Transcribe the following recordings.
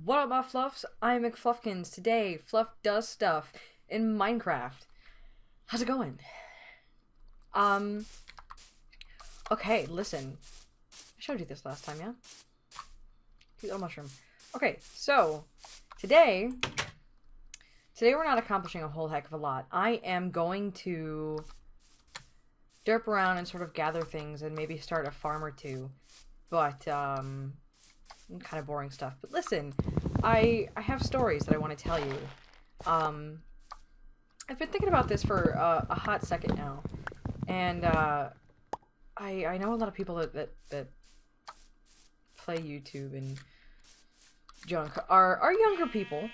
What up, my Fluffs? I'm McFluffkins. Today, Fluff does stuff in Minecraft. How's it going? Okay, listen. I showed you this last time, yeah? Cute little mushroom. Okay, so, today we're not accomplishing a whole heck of a lot. I am going to derp around and sort of gather things and maybe start a farm or two. But, kind of boring stuff. But listen, I have stories that I want to tell you. I've been thinking about this for a hot second now, and I know a lot of people that play YouTube and junk are younger people.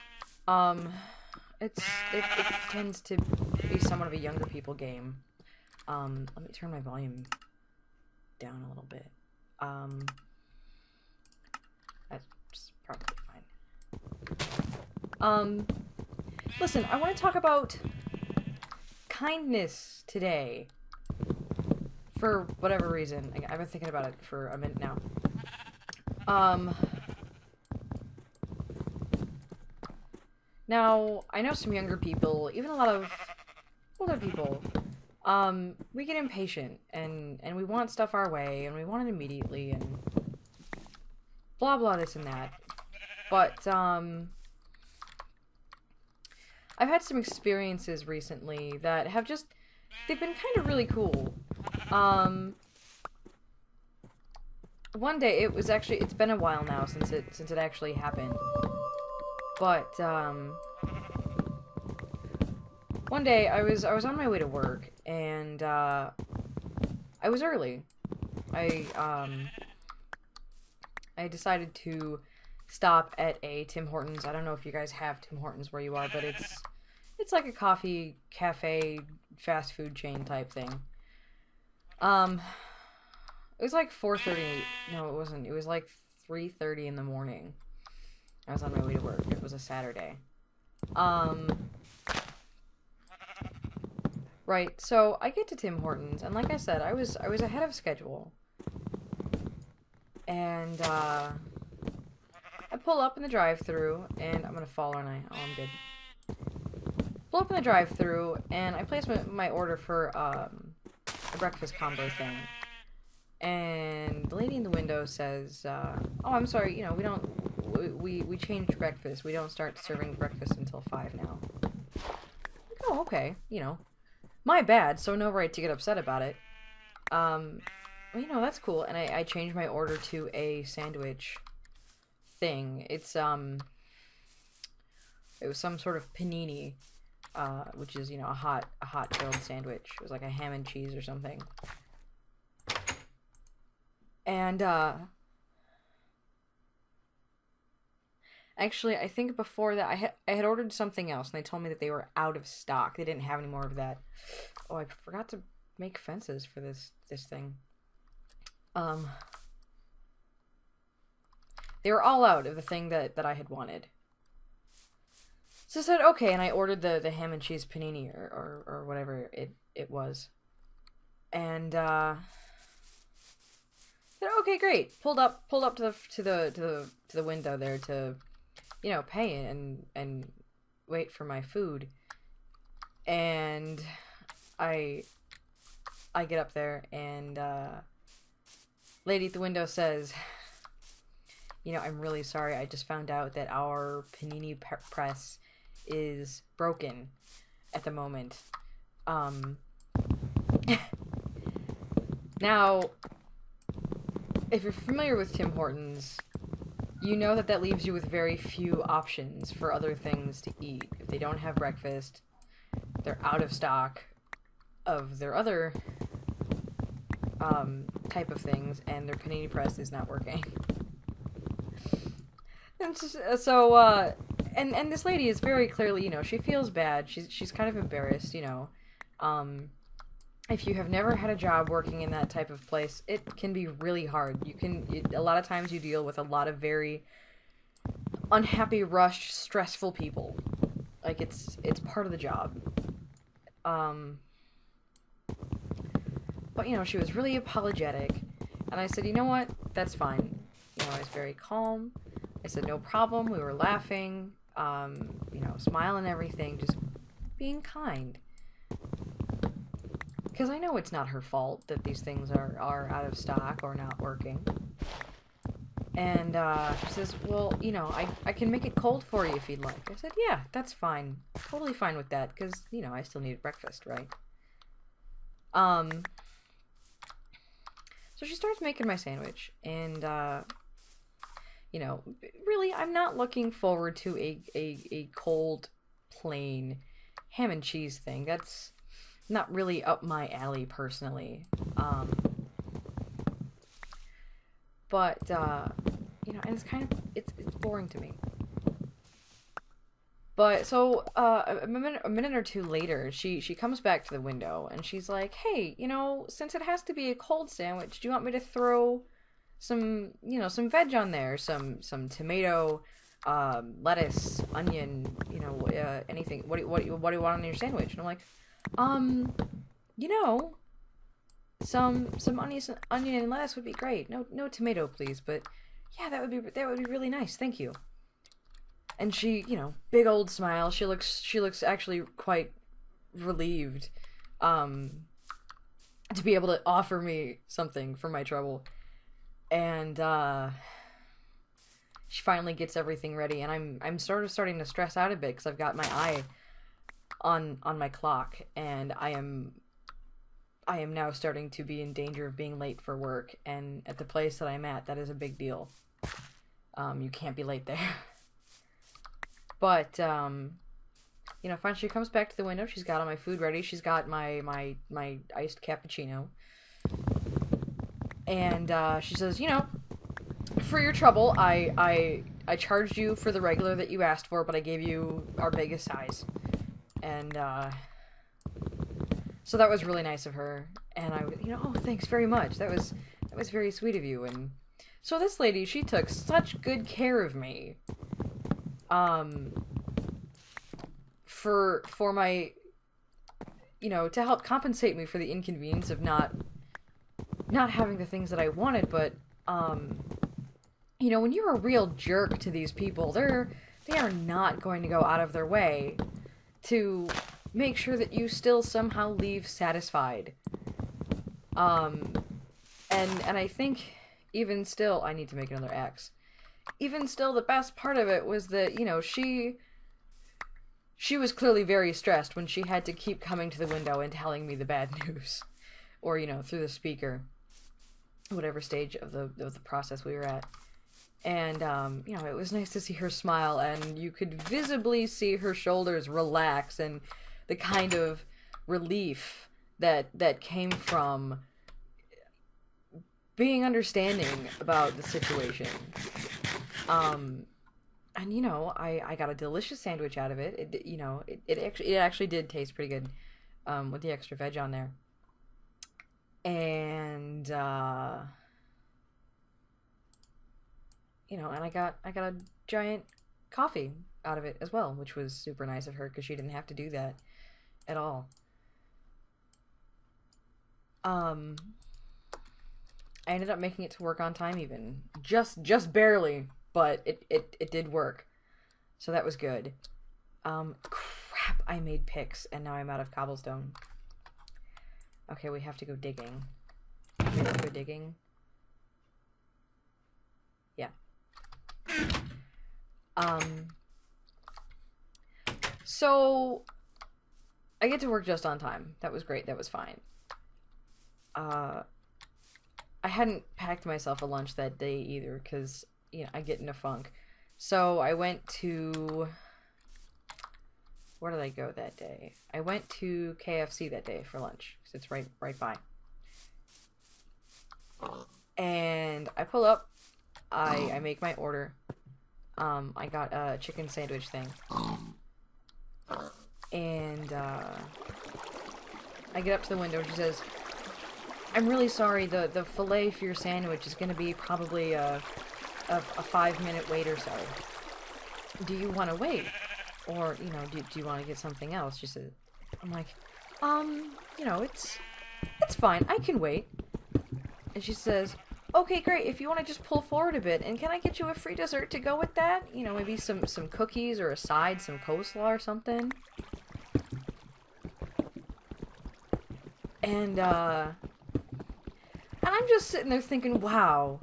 It tends to be somewhat of a younger people game. Let me turn my volume down a little bit. That's probably fine. Listen, I want to talk about kindness today. For whatever reason. I've been thinking about it for a minute now. Now, I know some younger people, even a lot of older people, we get impatient, and we want stuff our way, and we want it immediately, and blah blah this and that. But, I've had some experiences recently that have just, they've been kind of really cool. One day, it's been a while now since it actually happened. But, one day I was on my way to work, and, I was early. I decided to stop at a Tim Hortons. I don't know if you guys have Tim Hortons where you are, but it's like a coffee, cafe, fast food chain type thing. It was like 4:30. No, it wasn't. It was like 3:30 in the morning. I was on my way to work. It was a Saturday. Right. So I get to Tim Hortons, and like I said, I was ahead of schedule. And I pull up in the drive-thru, and I'm gonna fall, aren't I? Oh, I'm good. Pull up in the drive-thru, and I place my order for a breakfast combo thing. And the lady in the window says, "Oh, I'm sorry. You know, we changed breakfast. We don't start serving breakfast until 5 now." Like, oh, okay. You know, my bad. So no right to get upset about it. Well, you know, that's cool. And I changed my order to a sandwich thing. It was some sort of panini, which is, you know, a hot grilled sandwich. It was like a ham and cheese or something. And, actually, I think before that, I had ordered something else, and they told me that they were out of stock. They didn't have any more of that. Oh, I forgot to make fences for this thing. They were all out of the thing that I had wanted. So I said, okay, and I ordered the ham and cheese panini, or whatever it was. And, said, okay, great. Pulled up to the window there to, you know, pay and wait for my food. And I get up there, and lady at the window says, "You know, I'm really sorry. I just found out that our panini press is broken at the moment. Now, if you're familiar with Tim Hortons, you know that leaves you with very few options for other things to eat. If they don't have breakfast, they're out of stock of their other type of things, and their panini press is not working." And so, and this lady is very clearly, you know, she feels bad. She's kind of embarrassed, you know. If you have never had a job working in that type of place, it can be really hard. A lot of times you deal with a lot of very unhappy, rushed, stressful people. Like, it's part of the job. But, you know, she was really apologetic. And I said, you know what? That's fine. You know, I was very calm. I said, no problem. We were laughing, you know, smiling, everything, just being kind. Because I know it's not her fault that these things are out of stock or not working. And she says, well, you know, I can make it cold for you if you'd like. I said, yeah, that's fine. Totally fine with that, because, you know, I still need breakfast, right? So she starts making my sandwich, and, you know, really, I'm not looking forward to a cold, plain ham and cheese thing. That's not really up my alley, personally. But, you know, and it's kind of, it's boring to me. But, so, a minute or two later, she comes back to the window, and she's like, hey, you know, since it has to be a cold sandwich, do you want me to throw some, you know, some veg on there? Some tomato, lettuce, onion, you know, anything. What do you want on your sandwich? And I'm like, you know, some onion and lettuce would be great. No tomato, please. But yeah, that would be really nice. Thank you. And she, you know, big old smile. She looks actually quite relieved, to be able to offer me something for my trouble. And she finally gets everything ready, and I'm sort of starting to stress out a bit because I've got my eye on my clock, and I am now starting to be in danger of being late for work, and at the place that I'm at, that is a big deal. You can't be late there. But, you know, finally she comes back to the window. She's got all my food ready. She's got my iced cappuccino. And, she says, you know, for your trouble, I charged you for the regular that you asked for, but I gave you our biggest size. And, so that was really nice of her. And I, you know, oh, thanks very much. That was very sweet of you. And so this lady, she took such good care of me. For my, you know, to help compensate me for the inconvenience of not having the things that I wanted, but, you know, when you're a real jerk to these people, they are not going to go out of their way to make sure that you still somehow leave satisfied. And I think, even still, I need to make another X. Even still, the best part of it was that, you know, she was clearly very stressed when she had to keep coming to the window and telling me the bad news. Or, you know, through the speaker. Whatever stage of the process we were at. And, you know, it was nice to see her smile, and you could visibly see her shoulders relax, and the kind of relief that came from being understanding about the situation. And, you know, I got a delicious sandwich out of it. It, you know, it actually did taste pretty good, with the extra veg on there. And, you know, and I got a giant coffee out of it as well, which was super nice of her, because she didn't have to do that at all. I ended up making it to work on time, even. Just barely, but it did work. So that was good. Crap, I made picks, and now I'm out of cobblestone. Okay, we have to go digging. Okay, let's go digging. Yeah. So, I get to work just on time. That was great, that was fine. I hadn't packed myself a lunch that day either, because, you know, I get in a funk. So, I went to... Where did I go that day? I went to KFC that day for lunch, because it's right by. And I pull up, I make my order. I got a chicken sandwich thing. And, I get up to the window, and she says, I'm really sorry, the filet for your sandwich is gonna be probably a 5-minute wait or so. Do you want to wait? Or, you know, do you want to get something else? She said, I'm like, you know, it's fine, I can wait. And she says, Okay, great. If you want to just pull forward a bit, and can I get you a free dessert to go with that? You know, maybe some cookies or a side, some coleslaw or something. And I'm just sitting there thinking, wow,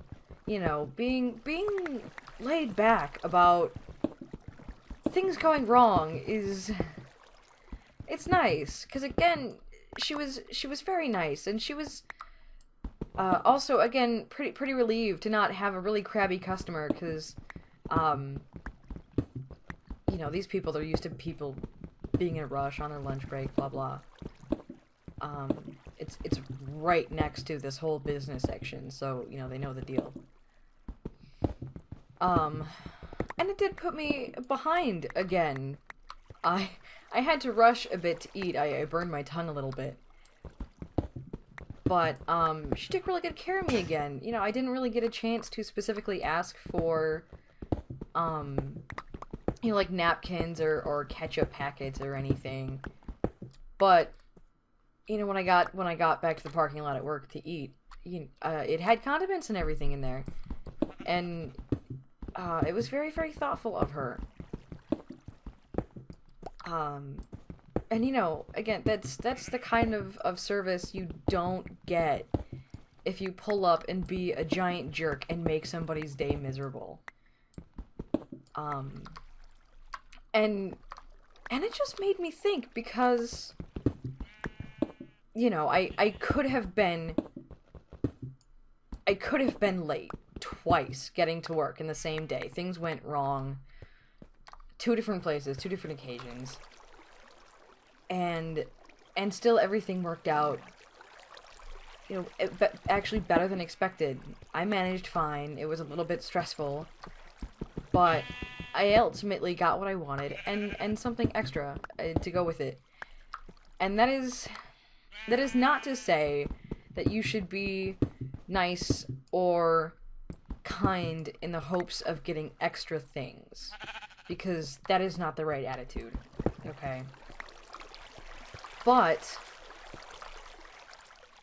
you know, being laid back about things going wrong is it's nice because again, she was very nice and she was also again pretty relieved to not have a really crabby customer because um you know, these people, they're used to people being in a rush on their lunch break, blah blah. It's right next to this whole business section, so you know they know the deal. Um, and it did put me behind again. I I had to rush a bit to eat. I burned my tongue a little bit. But she took really good care of me again. You know, I didn't really get a chance to specifically ask for um you know, like napkins or ketchup packets or anything. But you know, when I got back to the parking lot at work to eat, it had condiments and everything in there, and it was very thoughtful of her. Um, and you know, again, that's the kind of service you don't get if you pull up and be a giant jerk and make somebody's day miserable. Um, and and it just made me think because you know, I could have been late twice getting to work in the same day. Things went wrong. Two different places, two different occasions. And and still everything worked out, you know, actually better than expected. I managed fine. It was a little bit stressful, but I ultimately got what I wanted and something extra to go with it. And that is not to say that you should be nice or kind in the hopes of getting extra things, because that is not the right attitude, okay? But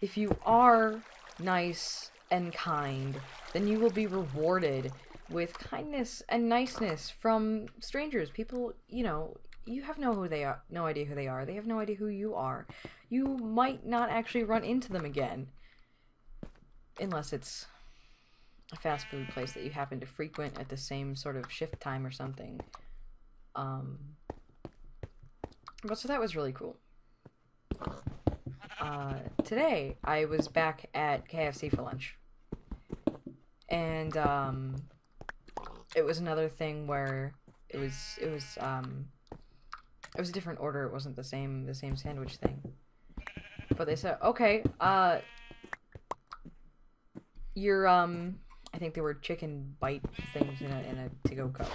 if you are nice and kind, then you will be rewarded with kindness and niceness from strangers. People, you know, you have no idea who they are. They have no idea who you are. You might not actually run into them again, unless it's a fast food place that you happen to frequent at the same sort of shift time or something. Um, but so that was really cool. Today I was back at KFC for lunch, and it was another thing where it was a different order. It wasn't the same sandwich thing. But they said, okay, your I think they were chicken bite things in a to-go cup.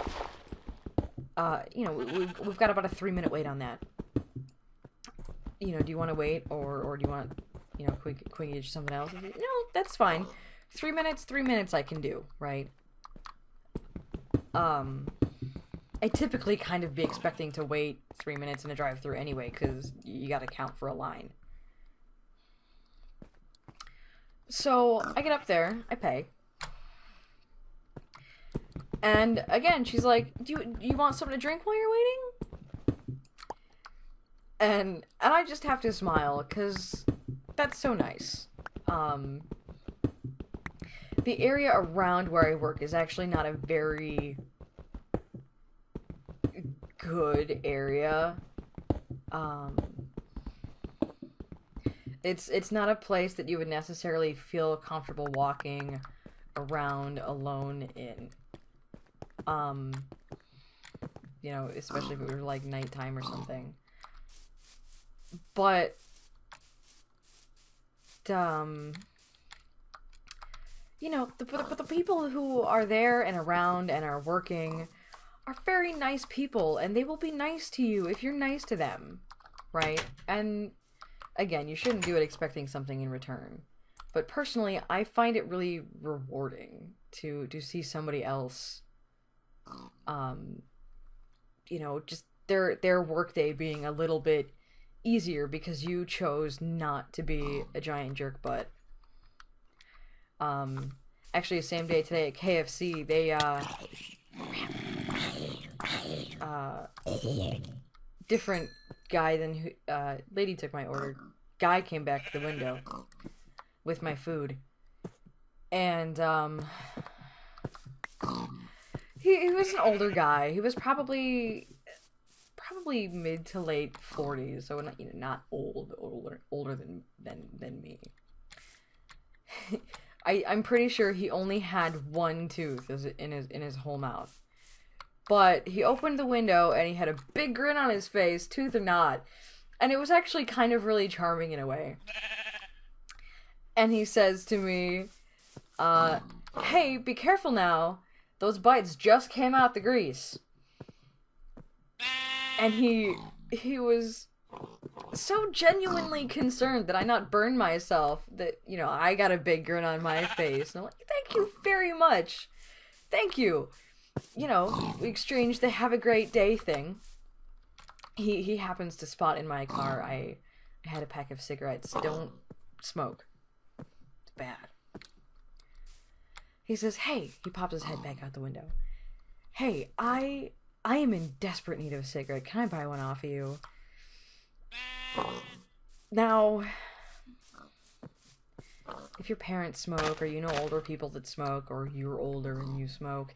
You know, we've got about a 3-minute wait on that. You know, do you want to wait or do you want, you know, can we get you something else? No, that's fine. 3 minutes I can do, right? I typically kind of be expecting to wait 3 minutes in a drive-thru anyway, because you gotta count for a line. So I get up there, I pay, and again she's like, "Do you want something to drink while you're waiting?" And I just have to smile because that's so nice. Um, the area around where I work is actually not a very good area. Um, it's not a place that you would necessarily feel comfortable walking around alone in. Um, you know, especially if it were like nighttime or something. But um, you know, but the people who are there and around and are working are very nice people, and they will be nice to you if you're nice to them, right? And again, you shouldn't do it expecting something in return. But personally, I find it really rewarding to see somebody else, um, you know, just their workday being a little bit easier because you chose not to be a giant jerk butt. Um, Actually, same day today at KFC, they, different guy than who, lady took my order. Guy came back to the window with my food. And, he was an older guy. He was probably mid to late 40s, so not, not older than me. I'm pretty sure he only had one tooth in his whole mouth. But he opened the window and he had a big grin on his face, tooth or not. And it was actually kind of really charming in a way. And he says to me, hey, be careful now. Those bites just came out the grease. And he was so genuinely concerned that I not burn myself that, I got a big grin on my face. And I'm like, thank you very much. Thank you. We exchanged the have a great day thing. He happens to spot in my car I had a pack of cigarettes. Don't smoke. It's bad. He says, hey, he pops his head back out the window. Hey, I am in desperate need of a cigarette. Can I buy one off of you? Now, if your parents smoke, or you know older people that smoke, or you're older and you smoke,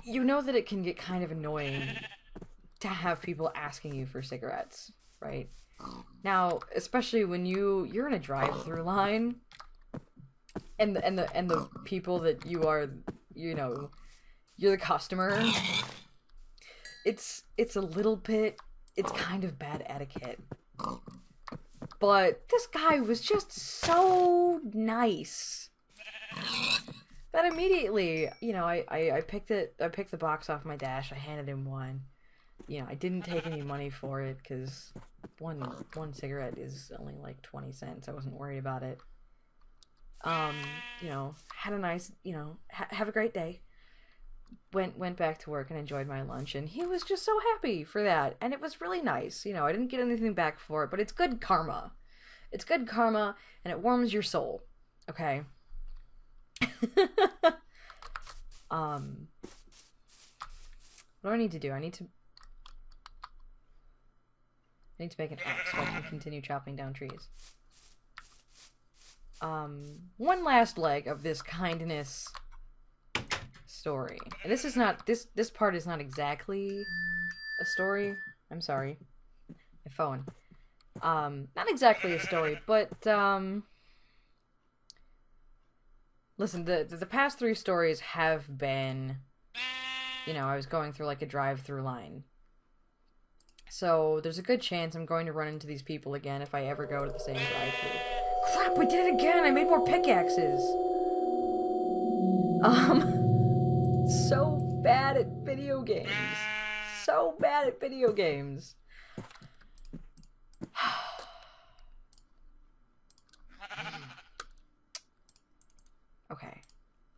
you know that it can get kind of annoying to have people asking you for cigarettes, right? Now, especially when you're in a drive-through line, and the people that you are, you're the customer. It's a little bit, it's kind of bad etiquette. But this guy was just so nice that immediately, I picked the box off my dash. I handed him one. I didn't take any money for it because one cigarette is only like 20 cents. I wasn't worried about it. Had a nice, have a great day. Went back to work and enjoyed my lunch, and he was just so happy for that, and it was really nice. I didn't get anything back for it, but it's good karma. It's good karma, and it warms your soul. Okay. What do I need to do? I need to make an axe so I can continue chopping down trees. One last leg of this kindness story. And this is not, this part is not exactly a story. I'm sorry. My phone. Not exactly a story, but, listen, the past 3 stories have been, I was going through like a drive-through line. So there's a good chance I'm going to run into these people again if I ever go to the same drive-through. Crap, we did it again! I made more pickaxes! So bad at video games. So bad at video games. Okay.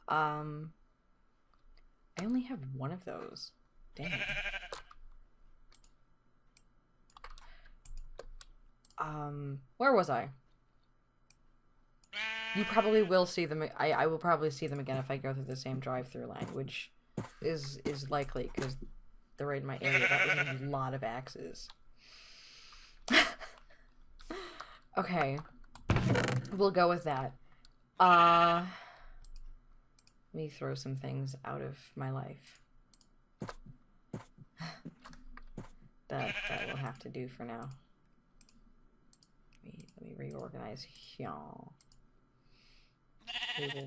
I only have one of those. Dang it. Where was I? You probably will see them. I will probably see them again if I go through the same drive-through line, which is likely because they're right in my area. That was a lot of axes. Okay, we'll go with that. Let me throw some things out of my life. That will have to do for now. Let me reorganize here.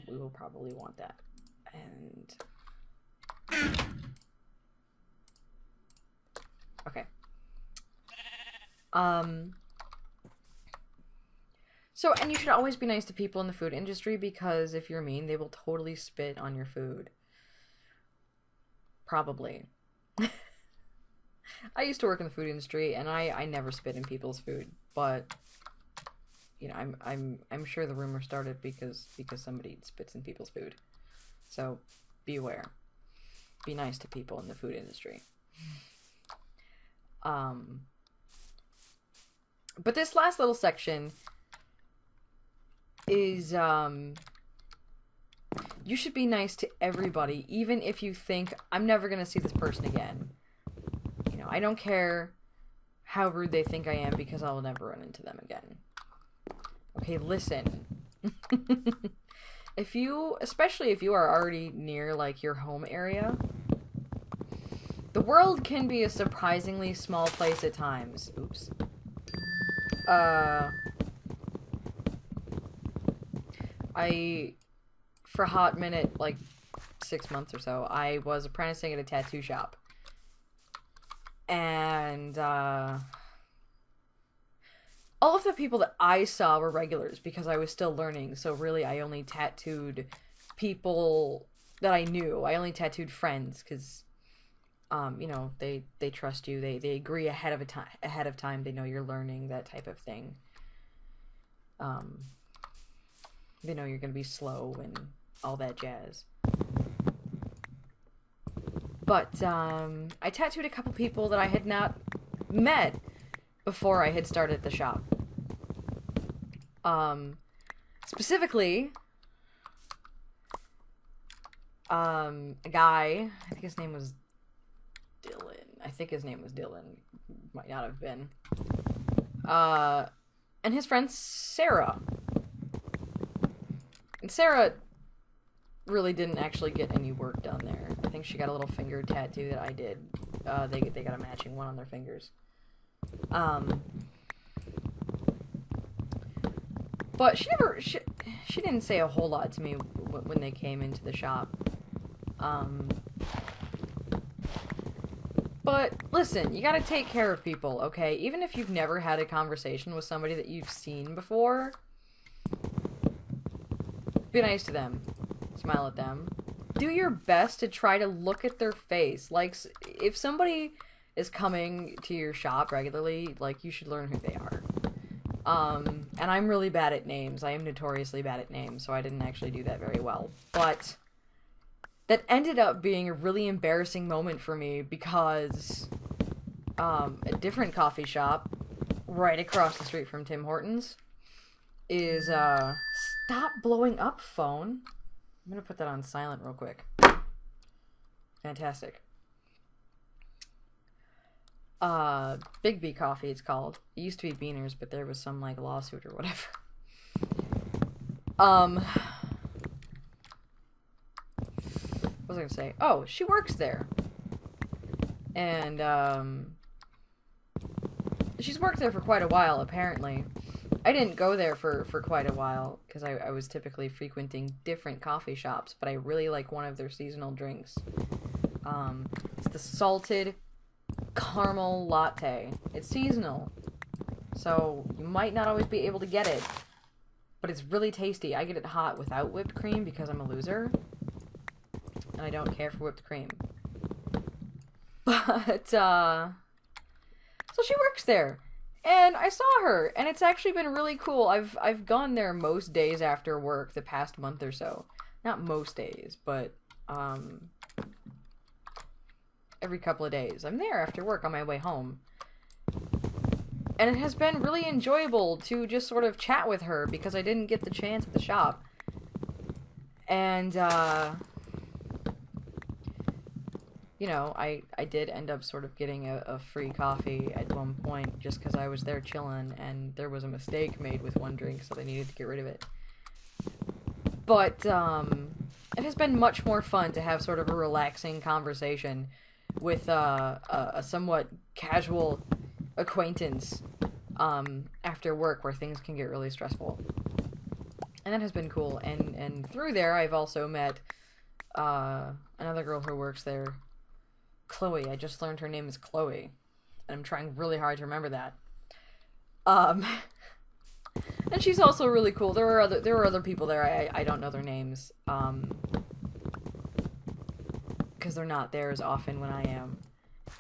We will probably want that. And okay. So, and you should always be nice to people in the food industry, because if you're mean, they will totally spit on your food. Probably. I used to work in the food industry, and I never spit in people's food, but I'm sure the rumor started because somebody spits in people's food. So, be aware. Be nice to people in the food industry. But this last little section is You should be nice to everybody, even if you think, I'm never gonna see this person again. You know, I don't care how rude they think I am because I'll never run into them again. Okay, listen. Especially if you are already near, like, your home area, the world can be a surprisingly small place at times. Oops. For a hot minute, like 6 months or so, I was apprenticing at a tattoo shop. And, all of the people that I saw were regulars because I was still learning, so really I only tattooed people that I knew. I only tattooed friends, because, you know, they trust you, they agree ahead of time, they know you're learning, that type of thing. They know you're gonna be slow and all that jazz. But, I tattooed a couple people that I had not met before I had started the shop. Specifically, a guy, I think his name was Dylan. Might not have been. And his friend Sarah. And Sarah really didn't actually get any work done there. I think she got a little finger tattoo that I did. They got a matching one on their fingers. But she didn't say a whole lot to me when they came into the shop. But listen, you gotta take care of people, okay? Even if you've never had a conversation with somebody that you've seen before, be nice to them. Smile at them. Do your best to try to look at their face. Like, if somebody is coming to your shop regularly, like, you should learn who they are. And I'm really bad at names. I am notoriously bad at names, so I didn't actually do that very well. But that ended up being a really embarrassing moment for me because a different coffee shop right across the street from Tim Hortons is, stop blowing up, phone. I'm gonna put that on silent real quick. Fantastic. Big B Coffee, it's called. It used to be Beaners, but there was some, like, lawsuit or whatever. What was I gonna say? Oh, she works there. And, she's worked there for quite a while, apparently. I didn't go there for quite a while, because I was typically frequenting different coffee shops, but I really like one of their seasonal drinks. It's the salted caramel latte. It's seasonal, so you might not always be able to get it, but it's really tasty. I get it hot without whipped cream because I'm a loser, and I don't care for whipped cream. But, so she works there. And I saw her, and it's actually been really cool. I've gone there most days after work the past month or so. Not most days, but every couple of days. I'm there after work on my way home. And it has been really enjoyable to just sort of chat with her because I didn't get the chance at the shop. And, you know, I did end up sort of getting a free coffee at one point just because I was there chilling and there was a mistake made with one drink, so they needed to get rid of it. But, it has been much more fun to have sort of a relaxing conversation with a somewhat casual acquaintance after work where things can get really stressful. And that has been cool. And through there, I've also met another girl who works there. Chloe. I just learned her name is Chloe. And I'm trying really hard to remember that. And she's also really cool. There were other people there. I don't know their names. Because they're not there as often when I am.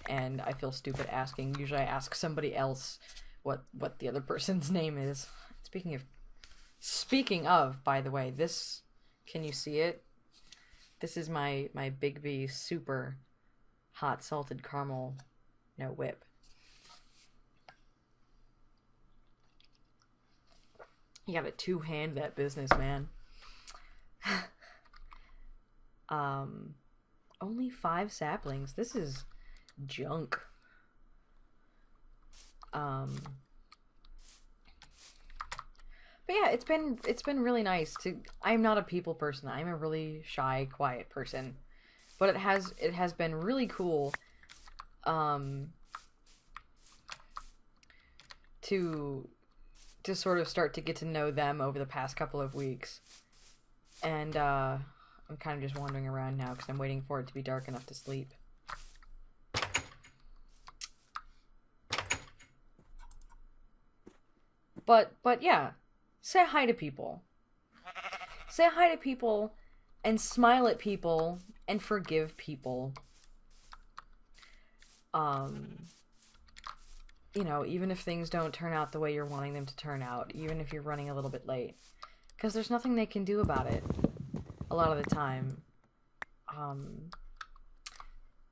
And I feel stupid asking. Usually I ask somebody else what the other person's name is. Speaking of, by the way, this, can you see it? This is my Big B super hot salted caramel, whip. You gotta two-hand that business, man. Um, only 5 saplings. This is junk. But yeah, it's been really nice to. I'm not a people person. I'm a really shy, quiet person. But it has been really cool um to sort of start to get to know them over the past couple of weeks. And I'm kind of just wandering around now because I'm waiting for it to be dark enough to sleep. But yeah, say hi to people. Say hi to people and smile at people and forgive people. You know, even if things don't turn out the way you're wanting them to turn out, even if you're running a little bit late. Because there's nothing they can do about it a lot of the time.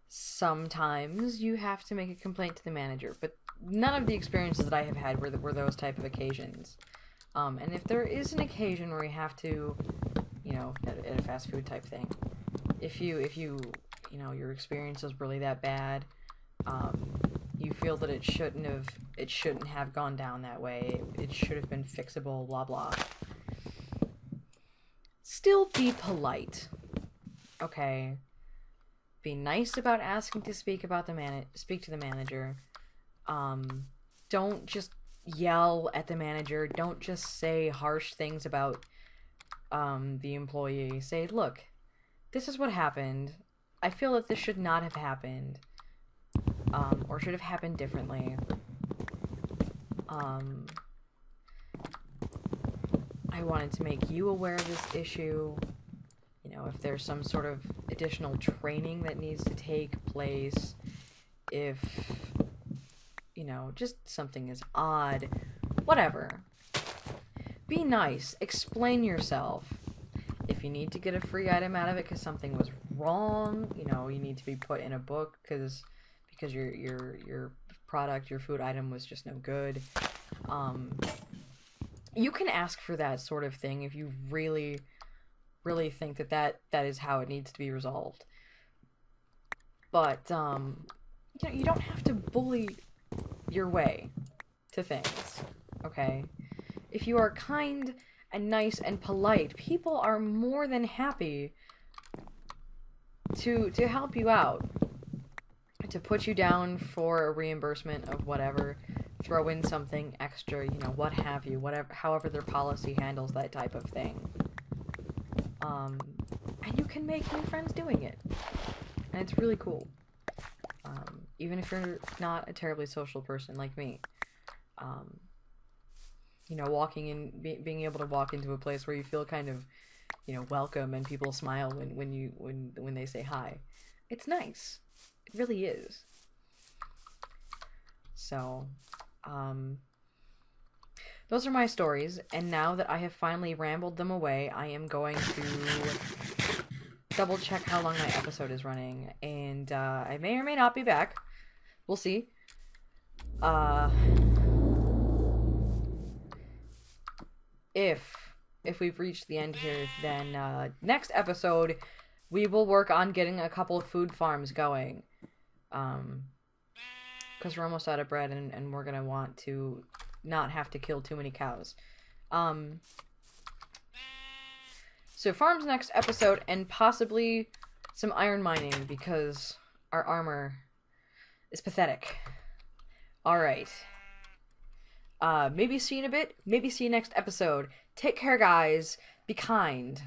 Sometimes you have to make a complaint to the manager, but none of the experiences that I have had were those type of occasions. And if there is an occasion where you have to, you know, at a fast food type thing, if you you know, your experience is really that bad, you feel that it shouldn't have gone down that way, it should have been fixable, blah blah. Still be polite, okay? Be nice about asking to speak to the manager. Don't just yell at the manager. Don't just say harsh things about the employee. Say, look, this is what happened. I feel that this should not have happened. Or should have happened differently. I wanted to make you aware of this issue. You know, if there's some sort of additional training that needs to take place, if, you know, just something is odd, whatever. Be nice. Explain yourself. If you need to get a free item out of it because something was wrong, you know, you need to be put in a book because your product, your food item was just no good. You can ask for that sort of thing if you really think that is how it needs to be resolved. But you know, you don't have to bully your way to things, okay? If you are kind and nice and polite, people are more than happy to help you out, to put you down for a reimbursement of whatever, throw in something extra, you know, what have you, whatever, however their policy handles that type of thing. And you can make new friends doing it. And it's really cool. Even if you're not a terribly social person like me. You know, walking in, being able to walk into a place where you feel kind of, you know, welcome and people smile when they say hi. It's nice. It really is. So, those are my stories, and now that I have finally rambled them away, I am going to double check how long my episode is running, and I may or may not be back. We'll see. If we've reached the end here, then next episode we will work on getting a couple of food farms going. Because we're almost out of bread, and we're gonna want to not have to kill too many cows. So farms next episode, and possibly some iron mining, because our armor is pathetic. Alright. Maybe see you in a bit, maybe see you next episode. Take care, guys. Be kind.